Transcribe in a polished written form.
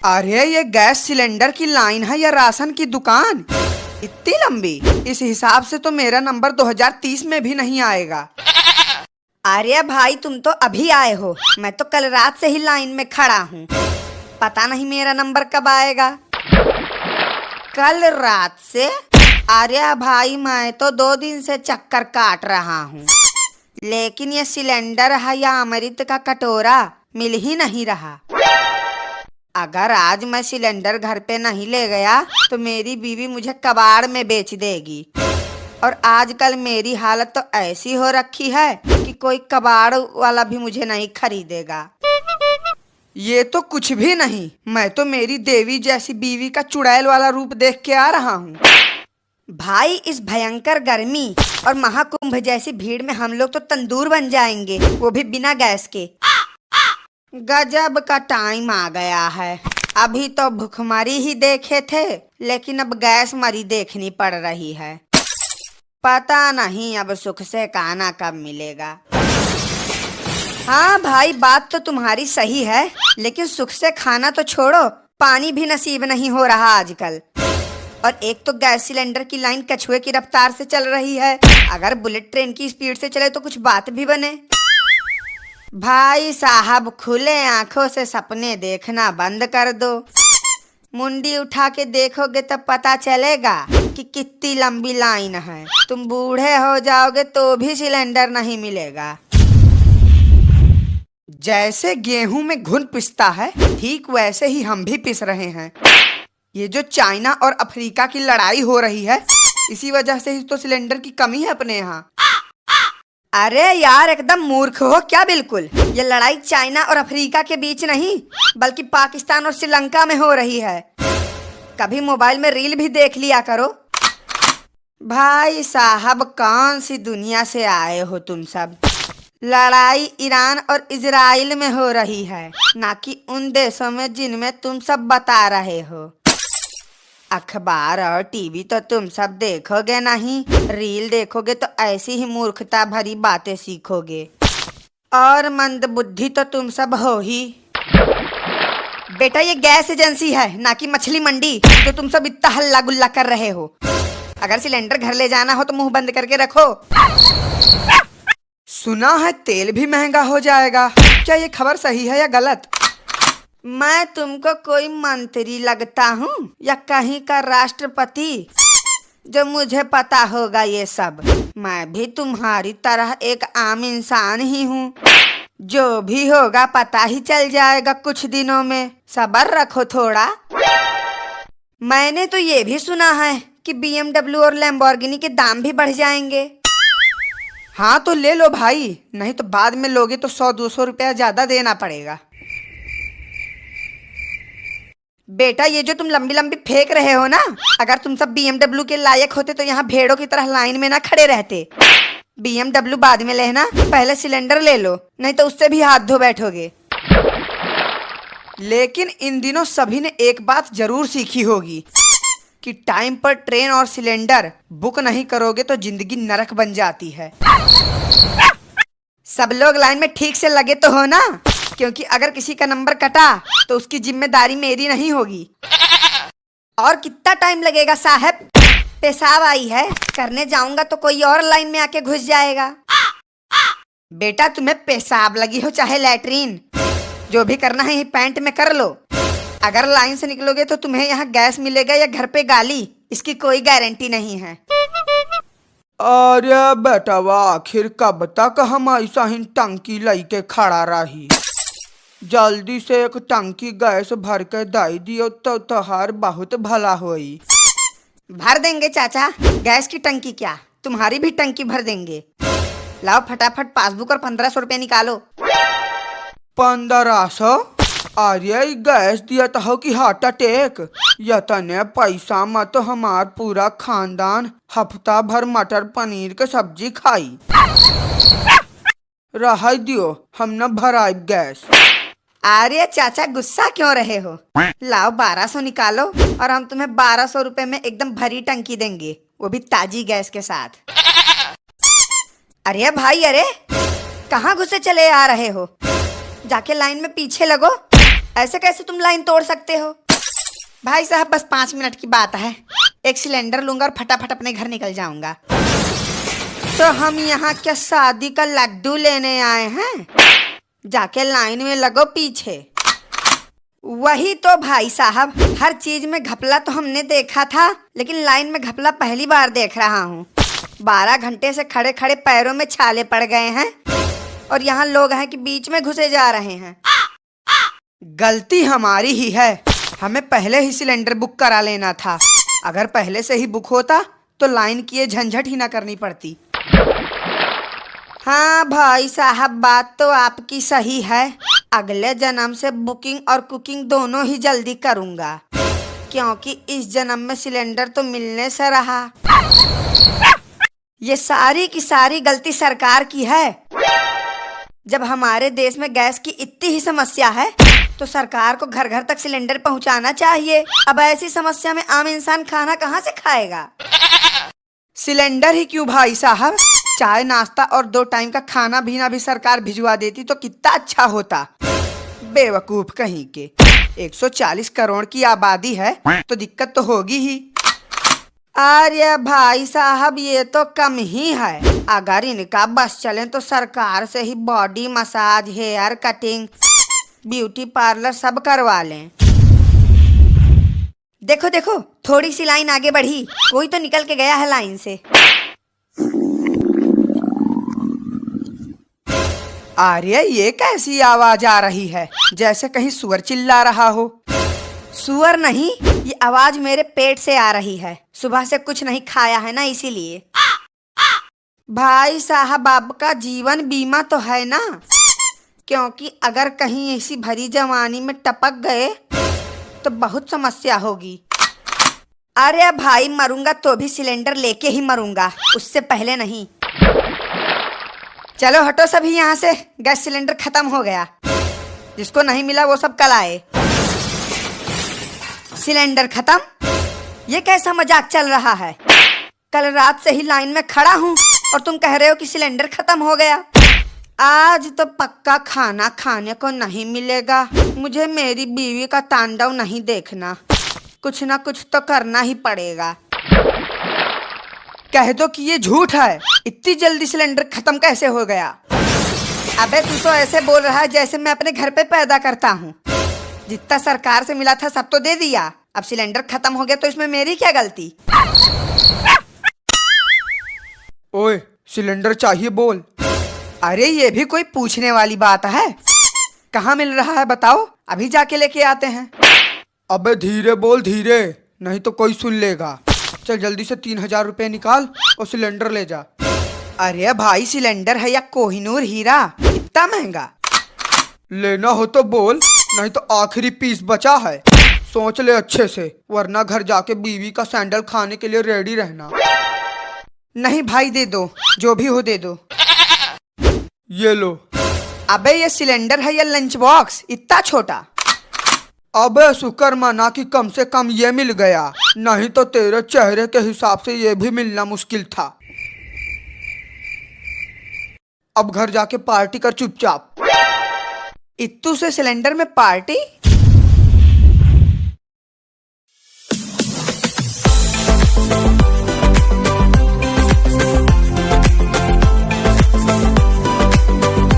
अरे ये gas cylinder की लाइन है या राशन की दुकान? इतनी लंबी? इस हिसाब से तो मेरा नंबर 2030 में भी नहीं आएगा। अरे भाई तुम तो अभी आए हो, मैं तो कल रात से ही लाइन में खड़ा हूँ। पता नहीं मेरा नंबर कब आएगा। कल रात से? अरे भाई मैं तो 2 दिन से चक्कर काट रहा हूँ, लेकिन ये सिलेंडर है या अमृत का कटोरा मिल ही नहीं रहा। अगर आज मैं सिलेंडर घर पे नहीं ले गया तो मेरी बीवी मुझे कबाड़ में बेच देगी। और आजकल मेरी हालत तो ऐसी हो रखी है कि कोई कबाड़ वाला भी मुझे नहीं खरीदेगा। ये तो कुछ भी नहीं, मैं तो मेरी देवी जैसी बीवी का चुड़ैल वाला रूप देख के आ रहा हूँ। भाई इस भयंकर गर्मी और महाकुंभ जैसी भीड़ में हम लोग तो तंदूर बन जाएंगे, वो भी बिना गैस के। गजब का टाइम आ गया है। अभी तो भूखमरी ही देखे थे, लेकिन अब गैस मरी देखनी पड़ रही है। पता नहीं अब सुख से खाना कब मिलेगा। हाँ भाई बात तो तुम्हारी सही है, लेकिन सुख से खाना तो छोड़ो, पानी भी नसीब नहीं हो रहा आजकल। और एक तो गैस सिलेंडर की लाइन कछुए की रफ्तार से चल रही है, अगर बुलेट ट्रेन की स्पीड से चले तो कुछ बात भी बने। भाई साहब खुले आंखों से सपने देखना बंद कर दो। मुंडी उठा के देखोगे तब पता चलेगा कि कितनी लंबी लाइन है। तुम बूढ़े हो जाओगे तो भी सिलेंडर नहीं मिलेगा। जैसे गेहूं में घुन पिसता है, ठीक वैसे ही हम भी पिस रहे हैं। ये जो चाइना और अफ्रीका की लड़ाई हो रही है, इसी वजह से ही तो सिलेंडर की कमी है अपने यहाँ। अरे यार एकदम मूर्ख हो क्या? बिल्कुल ये लड़ाई चाइना और अफ्रीका के बीच नहीं, बल्कि पाकिस्तान और श्रीलंका में हो रही है। कभी मोबाइल में रील भी देख लिया करो। भाई साहब कौन सी दुनिया से आए हो तुम सब? लड़ाई ईरान और इजराइल में हो रही है, ना कि उन देशों में जिनमें तुम सब बता रहे हो। अखबार और टीवी तो तुम सब देखोगे नहीं, रील देखोगे तो ऐसी ही मूर्खता भरी बातें सीखोगे। और मंदबुद्धि तो तुम सब हो ही। बेटा ये गैस एजेंसी है, ना कि मछली मंडी जो तुम सब इतना हल्ला गुल्ला कर रहे हो। अगर सिलेंडर घर ले जाना हो तो मुंह बंद करके रखो। सुना है तेल भी महंगा हो जाएगा, क्या ये खबर सही है या गलत? मैं तुमको कोई मंत्री लगता हूँ या कहीं का राष्ट्रपति जो मुझे पता होगा ये सब? मैं भी तुम्हारी तरह एक आम इंसान ही हूँ। जो भी होगा पता ही चल जाएगा कुछ दिनों में, सब्र रखो थोड़ा। मैंने तो ये भी सुना है कि BMW और लैम्बोर्गिनी के दाम भी बढ़ जाएंगे। हाँ तो ले लो भाई, नहीं तो बाद में लोगे तो 100-200 रुपया ज्यादा देना पड़ेगा। बेटा ये जो तुम लंबी लंबी फेंक रहे हो ना, अगर तुम सब BMW के लायक होते तो यहाँ भेड़ों की तरह लाइन में ना खड़े रहते। BMW बाद में लेना, पहले सिलेंडर ले लो, नहीं तो उससे भी हाथ धो बैठोगे। लेकिन इन दिनों सभी ने एक बात जरूर सीखी होगी कि टाइम पर ट्रेन और सिलेंडर बुक नहीं करोगे तो जिंदगी नरक बन जाती है। सब लोग लाइन में ठीक से लगे तो हो ना, क्योंकि अगर किसी का नंबर कटा तो उसकी जिम्मेदारी मेरी नहीं होगी। और कितना टाइम लगेगा साहब? पेशाब आई है, करने जाऊंगा तो कोई और लाइन में आके घुस जाएगा। बेटा तुम्हें पेशाब लगी हो चाहे लैट्रीन, जो भी करना है पैंट में कर लो। अगर लाइन से निकलोगे तो तुम्हें यहाँ गैस मिलेगा या घर पे गाली, इसकी कोई गारंटी नहीं है। अरे बेटवा आखिर कब तक हम ऐसा ही टंकी लेके खड़ा रही? जल्दी से एक टंकी गैस भर के दे दियो तो तोहार बहुत भला होई। भर देंगे चाचा, गैस की टंकी क्या तुम्हारी भी टंकी भर देंगे। लाओ फटाफट पासबुक और 1500 रुपया निकालो। 1500? अरे गैस दिया हो कि हार्ट अटैक? यतने पैसा मत हमार पूरा खानदान हफ्ता भर मटर पनीर के सब्जी खाई। रह दियो, हम न भराई गैस। अरे चाचा गुस्सा क्यों रहे हो? लाओ 1200 निकालो और हम तुम्हें 1200 रुपए में एकदम भरी टंकी देंगे, वो भी ताजी गैस के साथ। अरे भाई अरे कहाँ घुसे चले आ रहे हो? जाके लाइन में पीछे लगो। ऐसे कैसे तुम लाइन तोड़ सकते हो? भाई साहब बस 5 मिनट की बात है, एक सिलेंडर लूंगा और फटाफट अपने घर निकल जाऊंगा। तो हम यहाँ क्या शादी का लड्डू लेने आए हैं? जाके लाइन में लगो पीछे। वही तो भाई साहब, हर चीज में घपला तो हमने देखा था, लेकिन लाइन में घपला पहली बार देख रहा हूँ। 12 घंटे से खड़े खड़े पैरों में छाले पड़ गए हैं और यहाँ लोग हैं कि बीच में घुसे जा रहे हैं। गलती हमारी ही है, हमें पहले ही सिलेंडर बुक करा लेना था। अगर पहले से ही बुक होता तो लाइन की ये झंझट ही ना करनी पड़ती। हाँ भाई साहब, बात तो आपकी सही है। अगले जन्म से बुकिंग और कुकिंग दोनों ही जल्दी करूंगा, क्योंकि इस जन्म में सिलेंडर तो मिलने से रहा। ये सारी की सारी गलती सरकार की है। जब हमारे देश में गैस की इतनी ही समस्या है तो सरकार को घर घर तक सिलेंडर पहुंचाना चाहिए। अब ऐसी समस्या में आम इंसान खाना कहाँ से खाएगा? सिलेंडर ही क्यों भाई साहब, चाय नाश्ता और 2 टाइम का खाना भी सरकार भिजवा देती तो कितना अच्छा होता। बेवकूफ कहीं के। 140 करोड़ की आबादी है तो दिक्कत तो होगी ही। अरे भाई साहब, ये तो कम ही है। अगर इनका बस चले तो सरकार से ही body massage, hair cutting, beauty parlour सब करवा लें। देखो देखो, थोड़ी सी लाइन आगे बढ़ी, कोई तो निकल के गया है लाइन से। अरे ये कैसी आवाज आ रही है, जैसे कहीं सुअर चिल्ला रहा हो। सुअर नहीं, ये आवाज मेरे पेट से आ रही है। सुबह से कुछ नहीं खाया है ना, इसीलिए। भाई साहब, आपका जीवन बीमा तो है ना? क्योंकि अगर कहीं ऐसी भरी जवानी में टपक गए तो बहुत समस्या होगी। अरे भाई, मरूंगा तो भी सिलेंडर लेके ही मरूंगा, उससे पहले नहीं। चलो हटो सभी यहाँ से, गैस सिलेंडर खत्म हो गया। जिसको नहीं मिला वो सब कल आए। सिलेंडर खत्म? ये कैसा मजाक चल रहा है? कल रात से ही लाइन में खड़ा हूँ और तुम कह रहे हो कि सिलेंडर खत्म हो गया। आज तो पक्का खाना खाने को नहीं मिलेगा। मुझे मेरी बीवी का तांडव नहीं देखना, कुछ ना कुछ तो करना ही पड़ेगा। कह दो कि ये झूठ है, इतनी जल्दी सिलेंडर खत्म कैसे हो गया? अबे तू तो ऐसे बोल रहा है जैसे मैं अपने घर पे पैदा करता हूँ। जितना सरकार से मिला था सब तो दे दिया, अब सिलेंडर खत्म हो गया तो इसमें मेरी क्या गलती? ओए, सिलेंडर चाहिए बोल। अरे ये भी कोई पूछने वाली बात है? कहाँ मिल रहा है बताओ, अभी जाके लेके आते हैं। अबे धीरे बोल, धीरे, नहीं तो कोई सुन लेगा। चल जल्दी से 3000 रुपए निकाल और सिलेंडर ले जा। अरे भाई, सिलेंडर है या कोहिनूर हीरा, इतना महंगा? लेना हो तो बोल, नहीं तो आखिरी पीस बचा है। सोच ले अच्छे से, वरना घर जाके बीवी का सैंडल खाने के लिए रेडी रहना। नहीं भाई, दे दो, जो भी हो दे दो। ये लो। अबे ये सिलेंडर है या लंच बॉक्स, इतना छोटा? अबे शुक्र माना कि कम से कम ये मिल गया, नहीं तो तेरे चेहरे के हिसाब से ये भी मिलना मुश्किल था। अब घर जाके पार्टी कर चुपचाप। इत्तू से सिलेंडर में पार्टी?